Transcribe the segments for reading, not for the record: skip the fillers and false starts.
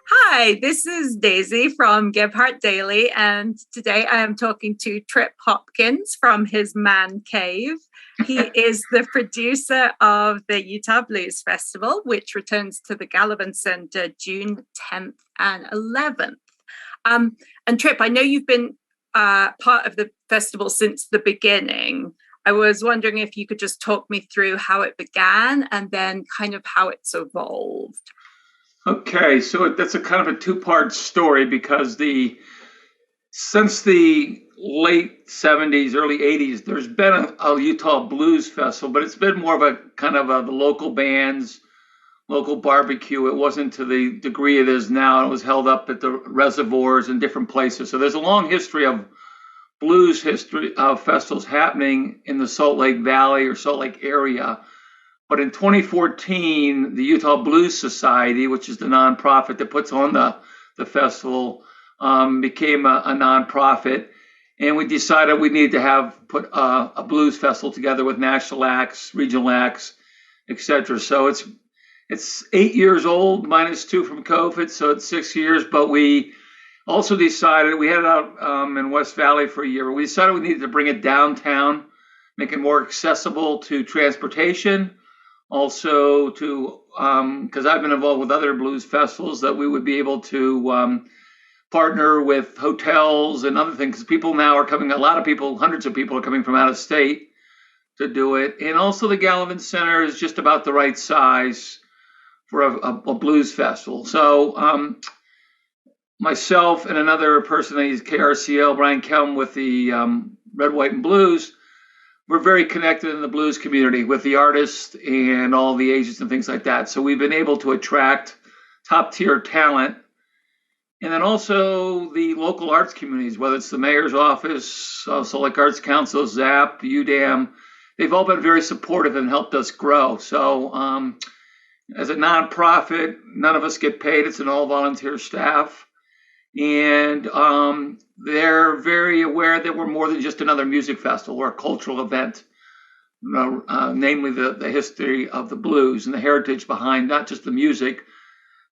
Hi, this is Daisy from Gephardt Daily, and today I am talking to Trip Hopkins from his man cave. He is the producer of the Utah Blues Festival, which returns to the Gallivan Center June 10th and 11th. And Trip, I know you've been part of the festival since the beginning. I was wondering if you could just talk me through how it began and then kind of how it's evolved. Okay, so that's a kind of a two-part story because since the late 70s, early 80s, there's been a Utah Blues Festival, but it's been more of a kind of the local bands, local barbecue. It wasn't to the degree it is now. It was held up at the reservoirs and different places. So there's a long history of blues history festivals happening in the Salt Lake Valley or Salt Lake area. But in 2014, the Utah Blues Society, which is the nonprofit that puts on the festival, became a nonprofit. And we decided we needed to put a blues festival together with national acts, regional acts, etc. So it's 8 years old, minus 2 from COVID, so it's 6 years. But we also decided, we had it out in West Valley for a year, but we decided we needed to bring it downtown, make it more accessible to transportation. Also to, because I've been involved with other blues festivals, that we would be able to partner with hotels and other things. People now are coming, a lot of people, hundreds of people are coming from out of state to do it. And also the Gallivan Center is just about the right size for a blues festival. So myself and another person, he's KRCL, Brian Kelm with the Red, White, and Blues, we're very connected in the blues community with the artists and all the agents and things like that. So we've been able to attract top tier talent. And then also the local arts communities, whether it's the mayor's office, Salt Lake Arts Council, ZAP, UDAM, they've all been very supportive and helped us grow. So as a nonprofit, none of us get paid. It's an all volunteer staff. And they're very aware that we're more than just another music festival or a cultural event, namely the history of the blues and the heritage behind not just the music,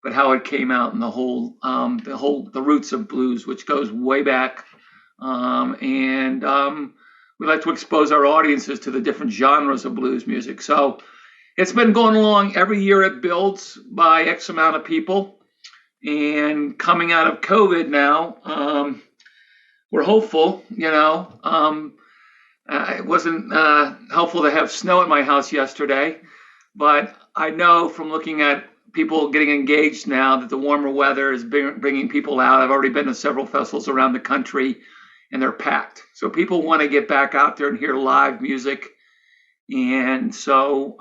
but how it came out and the roots of blues, which goes way back. And we like to expose our audiences to the different genres of blues music. So it's been going along. Every year it builds by X amount of people. And coming out of COVID now, we're hopeful, it wasn't helpful to have snow at my house yesterday, but I know from looking at people getting engaged now that the warmer weather is bringing people out. I've already been to several festivals around the country, and they're packed. So people want to get back out there and hear live music. And so,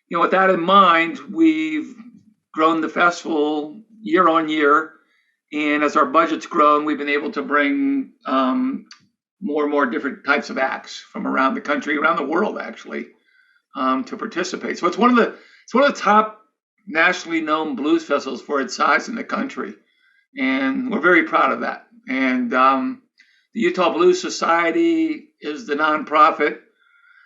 with that in mind, we've grown the festival year on year, and as our budget's grown, we've been able to bring more and more different types of acts from around the country, around the world, actually, to participate. So it's one of the top nationally known blues festivals for its size in the country, and we're very proud of that. And the Utah Blues Society is the nonprofit,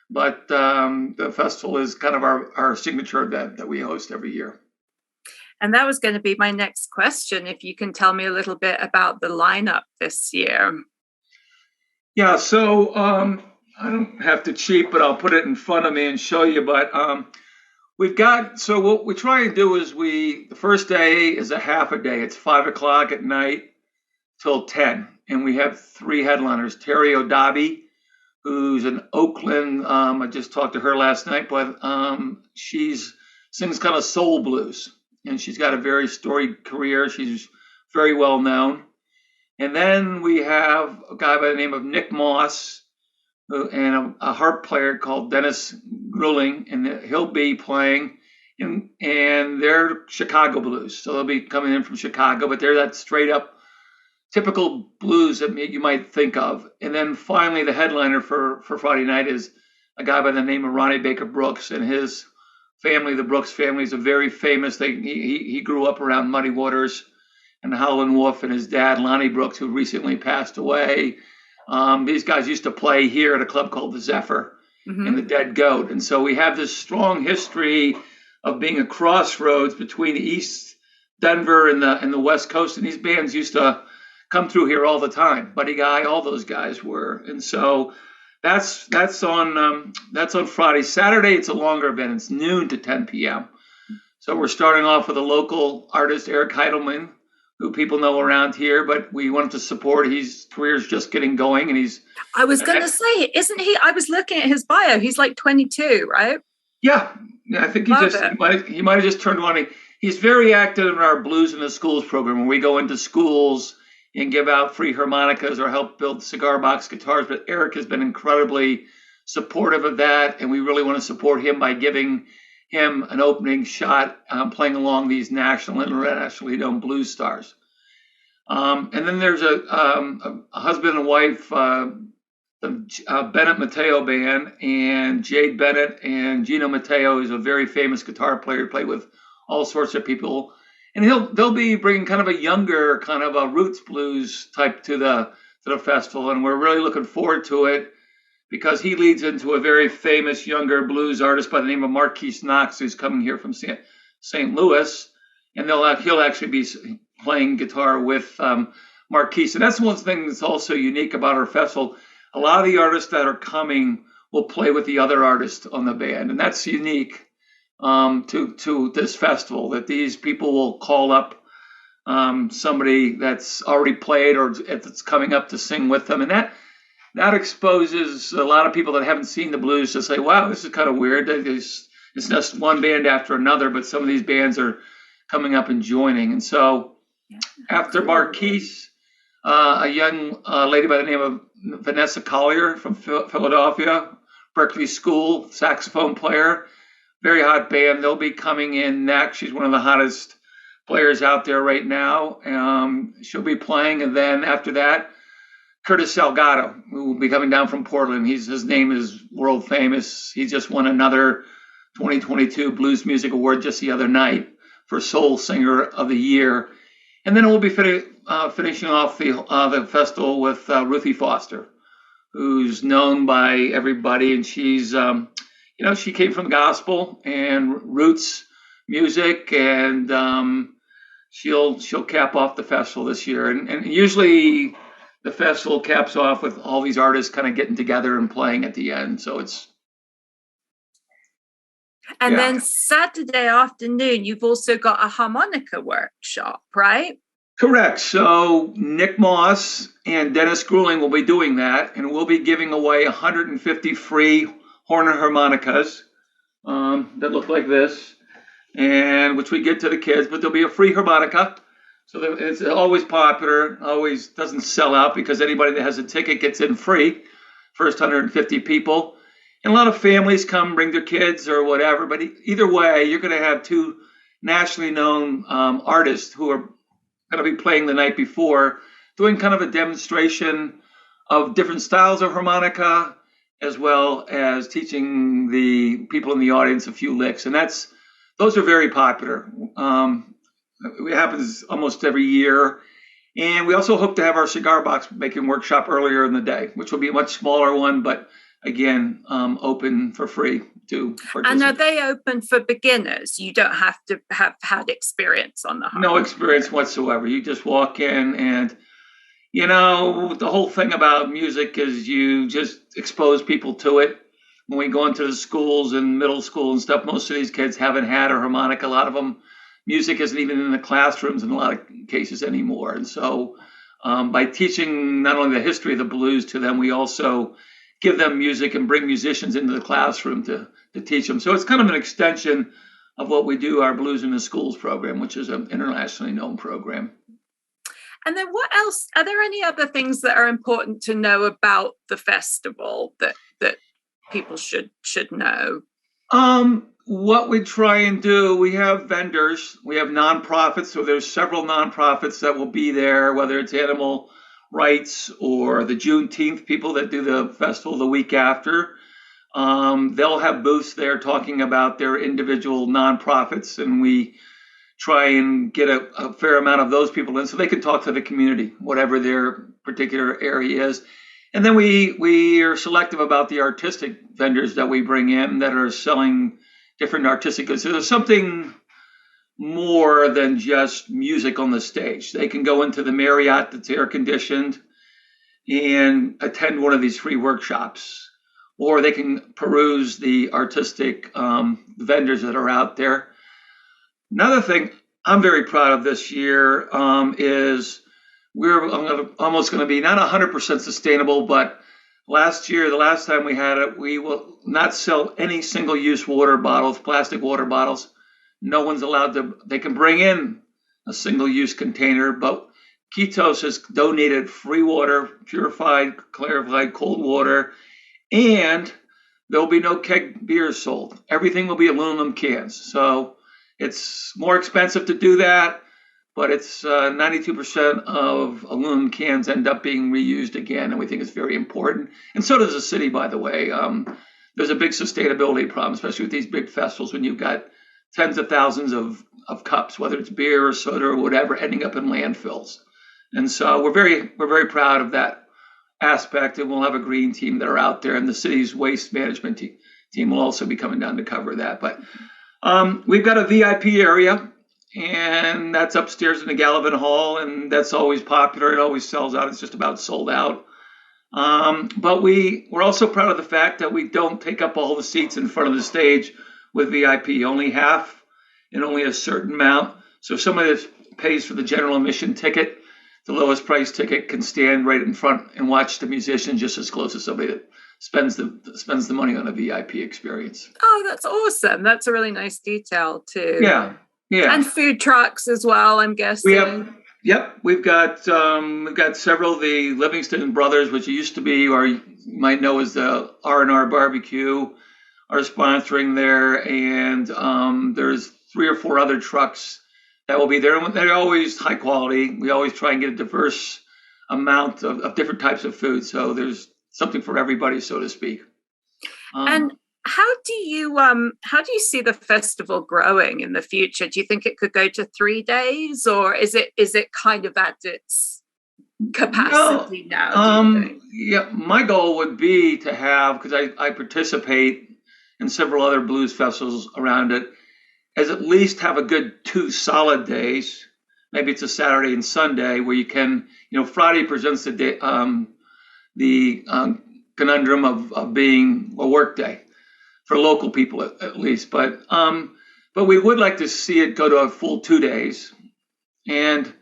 but the festival is kind of our signature event that we host every year. And that was going to be my next question, if you can tell me a little bit about the lineup this year. Yeah, so I don't have to cheat, but I'll put it in front of me and show you. But so what we try and do is the first day is a half a day. It's 5 o'clock at night till 10. And we have 3 headliners. Terry O'Dabi, who's in Oakland. I just talked to her last night, but she sings kind of soul blues. And she's got a very storied career. She's very well known. And then we have a guy by the name of Nick Moss and a harp player called Dennis Gruling, and he'll be playing. And they're Chicago blues. So they'll be coming in from Chicago, but they're that straight up typical blues that you might think of. And then finally, the headliner for Friday night is a guy by the name of Ronnie Baker Brooks, and his family, the Brooks family, is a very famous. He grew up around Muddy Waters and Howlin' Wolf, and his dad, Lonnie Brooks, who recently passed away. These guys used to play here at a club called the Zephyr and the Dead Goat. And so we have this strong history of being a crossroads between East Denver and the West Coast, and these bands used to come through here all the time. Buddy Guy, all those guys were, and so that's on Friday. Saturday, it's a longer event. It's noon to 10 p.m. So we're starting off with a local artist, Eric Heidelman, who people know around here, but we wanted to support. His career's just getting going, and I was going to say, isn't he? I was looking at his bio. He's like 22, right? Yeah, I think he might have just turned 20. He's very active in our Blues in the Schools program, where we go into schools and give out free harmonicas or help build cigar box guitars. But Eric has been incredibly supportive of that, and we really want to support him by giving him an opening shot playing along these national and internationally known blues stars. And then there's a husband and wife, the Bennett Mateo band, and Jade Bennett and Gino Mateo is a very famous guitar player, played with all sorts of people. And they'll be bringing kind of a younger, kind of a roots blues type to the festival, and we're really looking forward to it because he leads into a very famous younger blues artist by the name of Marquise Knox, who's coming here from St. Louis, and he'll actually be playing guitar with Marquise. And that's one thing that's also unique about our festival. A lot of the artists that are coming will play with the other artists on the band, and that's unique to this festival, that these people will call up somebody that's already played or that's coming up to sing with them, and that exposes a lot of people that haven't seen the blues to say, wow, this is kind of weird. It's just one band after another, but some of these bands are coming up and joining. And so after Marquise, a young lady by the name of Vanessa Collier from Philadelphia, Berkeley School, saxophone player, very hot band. They'll be coming in next. She's one of the hottest players out there right now. She'll be playing. And then after that, Curtis Salgado, who will be coming down from Portland. His name is world famous. He just won another 2022 Blues Music Award just the other night for Soul Singer of the Year. And then we'll be finishing off the festival with Ruthie Foster, who's known by everybody, and she's she came from gospel and roots music, and she'll cap off the festival this year. And usually the festival caps off with all these artists kind of getting together and playing at the end. So it's then Saturday afternoon, you've also got a harmonica workshop, right? Correct. So Nick Moss and Dennis Grueling will be doing that, and we'll be giving away 150 free Horner harmonicas that look like this, and which we get to the kids, but there'll be a free harmonica. So it's always popular, always doesn't sell out because anybody that has a ticket gets in free, first 150 people. And a lot of families come, bring their kids or whatever, but either way, you're going to have two nationally known artists who are going to be playing the night before, doing kind of a demonstration of different styles of harmonica, as well as teaching the people in the audience a few licks. And those are very popular. It happens almost every year. And we also hope to have our cigar box making workshop earlier in the day, which will be a much smaller one, but again, open for free to participate. And are they open for beginners? You don't have to have had experience on the harmonica? No experience whatsoever. You just walk in, and the whole thing about music is you just expose people to it. When we go into the schools and middle school and stuff, most of these kids haven't had a harmonica. A lot of them, music isn't even in the classrooms in a lot of cases anymore. And so by teaching not only the history of the blues to them, we also give them music and bring musicians into the classroom to teach them. So it's kind of an extension of what we do, our Blues in the Schools program, which is an internationally known program. And then what else? Are there any other things that are important to know about the festival that people should know? What we try and do, we have vendors, we have nonprofits. So there's several nonprofits that will be there, whether it's animal rights or the Juneteenth people that do the festival the week after. They'll have booths there talking about their individual nonprofits, and we try and get a fair amount of those people in so they can talk to the community, whatever their particular area is. And then we are selective about the artistic vendors that we bring in that are selling different artistic goods. So there's something more than just music on the stage. They can go into the Marriott that's air conditioned and attend one of these free workshops, or they can peruse the artistic vendors that are out there. Another thing I'm very proud of this year is we're almost going to be not 100% sustainable, but last year, the last time we had it, we will not sell any single-use water bottles, plastic water bottles. No one's allowed to, they can bring in a single-use container, but Kitos has donated free water, purified, clarified, cold water, and there'll be no keg beers sold. Everything will be aluminum cans. So it's more expensive to do that, but it's 92% of aluminum cans end up being reused again, and we think it's very important. And so does the city, by the way. There's a big sustainability problem, especially with these big festivals when you've got tens of thousands of cups, whether it's beer or soda or whatever, ending up in landfills. And so we're very proud of that aspect, and we'll have a green team that are out there, and the city's waste management team will also be coming down to cover that. But we've got a VIP area, and that's upstairs in the Gallivan Hall, and that's always popular. It always sells out. It's just about sold out. But we're also proud of the fact that we don't take up all the seats in front of the stage with VIP, only half and only a certain amount. So if somebody that pays for the general admission ticket, the lowest price ticket, can stand right in front and watch the musician just as close as somebody that spends the money on a VIP experience. Oh, that's awesome. That's a really nice detail too. Yeah. And food trucks as well, I'm guessing. We've got several of the Livingston brothers, which used to be, or you might know as the R&R Barbecue, are sponsoring there, and there's 3 or 4 other trucks that will be there. And they're always high quality. We always try and get a diverse amount of different types of food, so there's something for everybody, so to speak. And how do you see the festival growing in the future? Do you think it could go to 3 days, or is it kind of at its capacity now? Yeah, my goal would be to have, because I participate in several other blues festivals around it, as at least have a good 2 solid days. Maybe it's a Saturday and Sunday where you can, Friday presents the day, the conundrum of being a work day for local people at least. But we would like to see it go to a full 2 days, and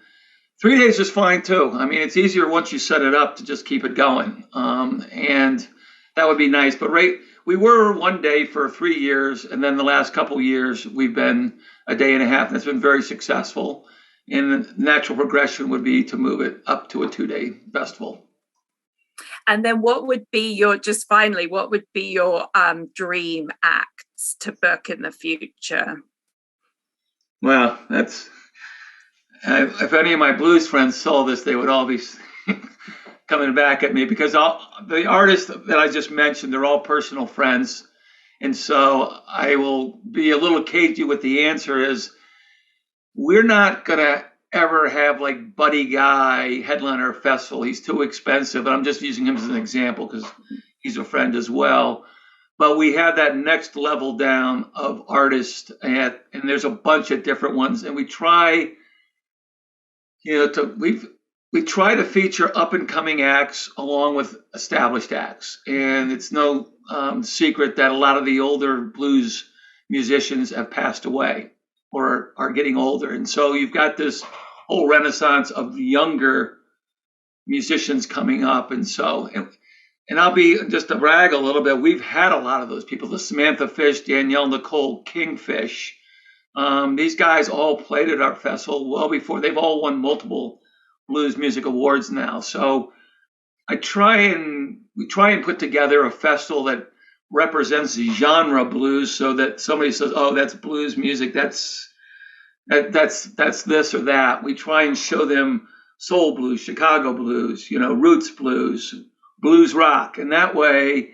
3 days is fine too. I mean, it's easier once you set it up to just keep it going, and that would be nice. But we were 1 day for 3 years, and then the last couple of years we've been a day and a half, and it's been very successful. And the natural progression would be to move it up to a 2-day festival. And then what would be your dream acts to book in the future? Well, that's if any of my blues friends saw this, they would all be coming back at me, because the artists that I just mentioned, they're all personal friends. And so I will be a little cagey with the answer is, we're not going to ever have like Buddy Guy headliner a festival. He's too expensive. And I'm just using him as an example because he's a friend as well. But we have that next level down of artists, and there's a bunch of different ones. And we try, we try to feature up and coming acts along with established acts. And it's no secret that a lot of the older blues musicians have passed away or are getting older. And so you've got this whole renaissance of younger musicians coming up. And so, and I'll be just to brag a little bit, we've had a lot of those people, the Samantha Fish, Danielle Nicole Kingfish. These guys all played at our festival well before. They've all won multiple blues music awards now. So we try and put together a festival that represents genre blues, so that somebody says, oh, that's blues music, that's this or that. We try and show them soul blues, Chicago blues, roots blues, blues rock, and that way.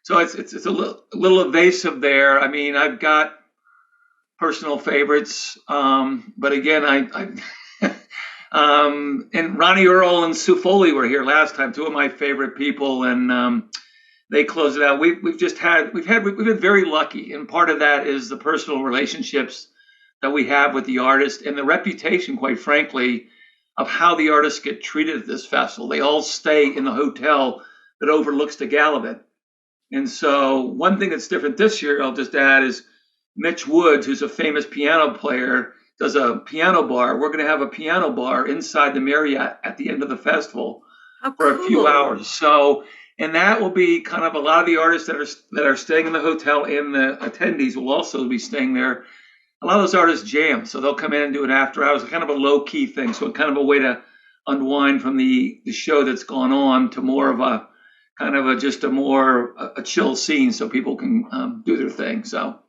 So it's a little evasive there. I mean, I've got personal favorites, but again, and Ronnie Earl and Sue Foley were here last time, 2 of my favorite people, and they close it out. We've been very lucky, and part of that is the personal relationships that we have with the artist and the reputation, quite frankly, of how the artists get treated at this festival. They all stay in the hotel that overlooks the Gallivan. And so one thing that's different this year, I'll just add, is Mitch Woods, who's a famous piano player, does a piano bar. We're going to have a piano bar inside the Marriott at the end of the festival for a few hours. So, and that will be kind of a lot of the artists that are staying in the hotel, and the attendees will also be staying there. A lot of those artists jam, so they'll come in and do it after hours, kind of a low-key thing, so kind of a way to unwind from the show that's gone on to more of a kind of a chill scene, so people can do their thing. So,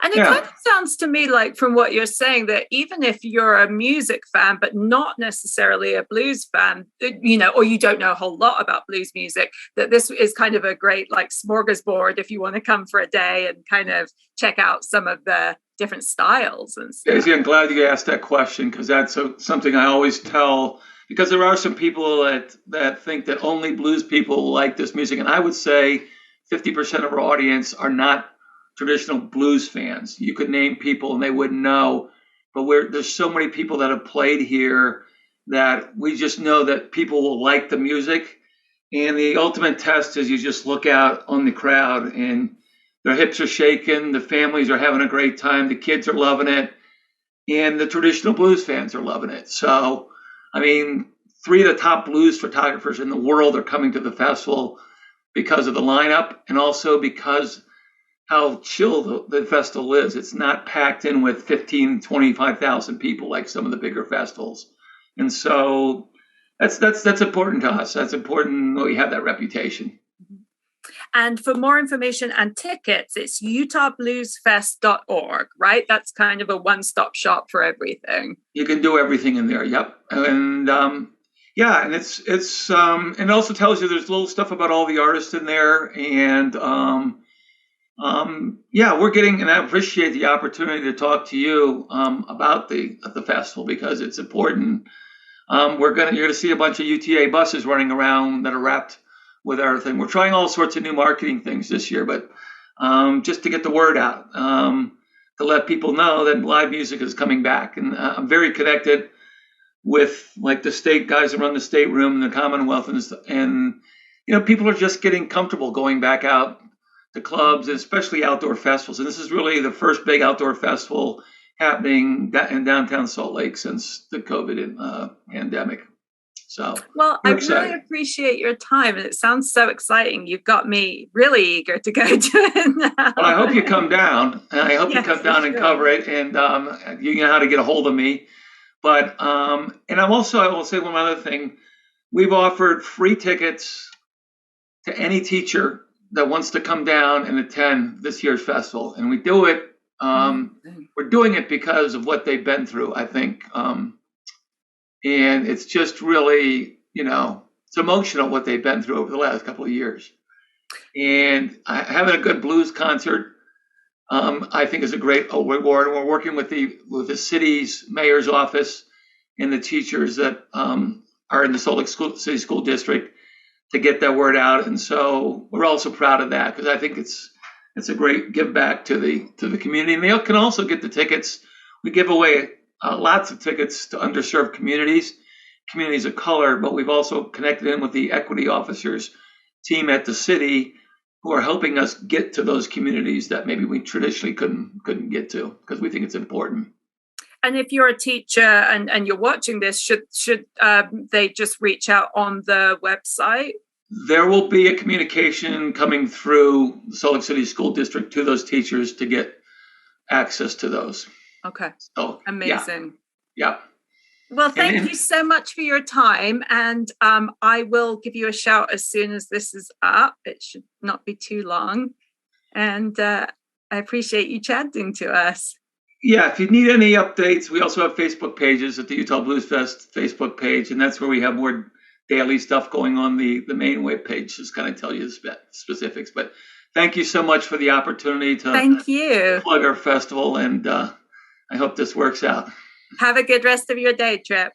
and it kind of sounds to me like, from what you're saying, that even if you're a music fan but not necessarily a blues fan, or you don't know a whole lot about blues music, that this is kind of a great like smorgasbord if you want to come for a day and kind of check out some of the different styles and stuff. Daisy, I'm glad you asked that question, because that's something I always tell, because there are some people that think that only blues people like this music. And I would say 50% of our audience are not traditional blues fans. You could name people and they wouldn't know, but there's so many people that have played here that we just know that people will like the music. And the ultimate test is you just look out on the crowd and their hips are shaking, the families are having a great time, the kids are loving it, and the traditional blues fans are loving it. So, I mean, 3 of the top blues photographers in the world are coming to the festival because of the lineup, and also because how chill the festival is. It's not packed in with 15, 25,000 people like some of the bigger festivals. And so that's important to us. That's important that we have that reputation. And for more information and tickets, it's utahbluesfest.org, right? That's kind of a one-stop shop for everything. You can do everything in there. Yep. And and it's and it also tells you there's little stuff about all the artists in there. And we're getting, and I appreciate the opportunity to talk to you about the festival, because it's important. You're gonna see a bunch of UTA buses running around that are wrapped with our thing. We're trying all sorts of new marketing things this year, but just to get the word out, to let people know that live music is coming back. And I'm very connected with like the state guys that run the state room and the Commonwealth, and people are just getting comfortable going back out to clubs, and especially outdoor festivals. And this is really the first big outdoor festival happening in downtown Salt Lake since the COVID pandemic. So, well, I really appreciate your time, and it sounds so exciting. You've got me really eager to go to it now. Well, I hope you come down, and I hope you come down and cover it, and you know how to get a hold of me. But and I will say one other thing. We've offered free tickets to any teacher that wants to come down and attend this year's festival, and we do it. We're doing it because of what they've been through, I think. And it's just really, it's emotional what they've been through over the last couple of years. And having a good blues concert, I think, is a great reward. And we're working with the city's mayor's office and the teachers that are in the Salt Lake City School District to get that word out. And so we're also proud of that, because I think it's a great give back to the community. And they can also get the tickets. We give away lots of tickets to underserved communities of color, but we've also connected in with the equity officers team at the city, who are helping us get to those communities that maybe we traditionally couldn't get to, because we think it's important. And if you're a teacher and you're watching this, should they just reach out on the website? There will be a communication coming through the Salt Lake City School District to those teachers to get access to those. Okay. So, amazing. Yeah. Well, thank you so much for your time. And I will give you a shout as soon as this is up. It should not be too long. And I appreciate you chatting to us. Yeah, if you need any updates, we also have Facebook pages at the Utah Blues Fest Facebook page. And that's where we have more daily stuff going on. The main web page just kind of tell you the specifics. But thank you so much for the opportunity to plug our festival. And I hope this works out. Have a good rest of your day, Trip.